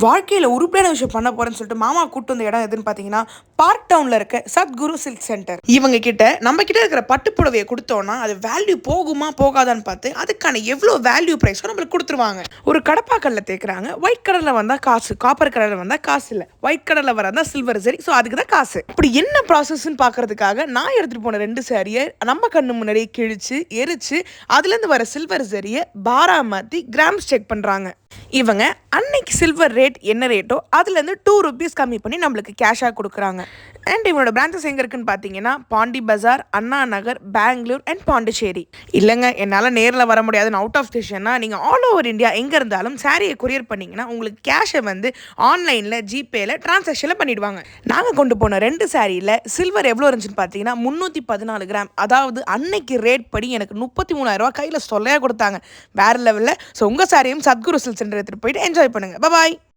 வாழ்க்கையில் உருப்படியான விஷயம் பண்ண போறேன்னு சொல்லிட்டு மாமா கூட்டு வந்த இடம் எதுன்னு பார்த்தீங்கன்னா பார்க் டவுனில் இருக்க சத்குரு சில்க் சென்டர். இவங்க கிட்ட நம்ம கிட்ட இருக்கிற பட்டு புடவையை கொடுத்தோன்னா அது வேல்யூ போகுமா போகாதான்னு பார்த்து அதுக்கான எவ்வளோ வேல்யூ ப்ரைஸோ நம்மளுக்கு கொடுத்துருவாங்க. ஒரு கடப்பாக்கல்ல தேய்க்கிறாங்க, ஒயிட் கலரில் வந்தால் காசு, காப்பர் கலரில் வந்தால் காசு இல்லை, ஒயிட் கலரில் வரதா சில்வர் சரி, ஸோ அதுக்கு தான் காசு. இப்படி என்ன ப்ராசஸ்ன்னு பார்க்கறதுக்காக நான் எடுத்துகிட்டு போன 2 சாரியை நம்ம கண்ணு முன்னாடியே கிழிச்சு எரிச்சு அதுலேருந்து வர சில்வர் சரியை பாரா மாற்றி கிராம்ஸ் செக் பண்ணுறாங்க. இவங்க அன்னைக்கு சில்வர் ரேட் என்ன ரேட்டோ அதுலேருந்து 2 rupees கம்மி பண்ணி நம்மளுக்கு கேஷாக கொடுக்குறாங்க. அண்ட் இவனோட பிரான்ச்சஸ் எங்கே இருக்குன்னு பார்த்தீங்கன்னா பாண்டி பஜார், அண்ணா நகர், பெங்களூர் அண்ட் பாண்டிச்சேரி. இல்லைங்க என்னால் நேரில் வர முடியாதுன்னு அவுட் ஆஃப் ஸ்டேஷன்னா நீங்கள் ஆல் ஓவர் இந்தியா எங்கே இருந்தாலும் சாரியை கொரியர் பண்ணிங்கன்னா உங்களுக்கு கேஷை வந்து ஆன்லைனில் ஜிபேயில் டிரான்சாக்ஷனில் பண்ணிவிடுவாங்க. நாங்கள் கொண்டு போன 2 சாரியில் சில்வர் எவ்வளோ இருந்துச்சுன்னு பார்த்தீங்கன்னா 314 கிராம். அதாவது அன்னைக்கு ரேட் படி எனக்கு 33,000 கையில் சொல்லையாக கொடுத்தாங்க. வேறு லெவலில். ஸோ உங்கள் சாரியும் சத்குரு சில்க் சென்டர் எடுத்துகிட்டு போயிட்டு என்ஜாய் பண்ணுங்கள். பாய்.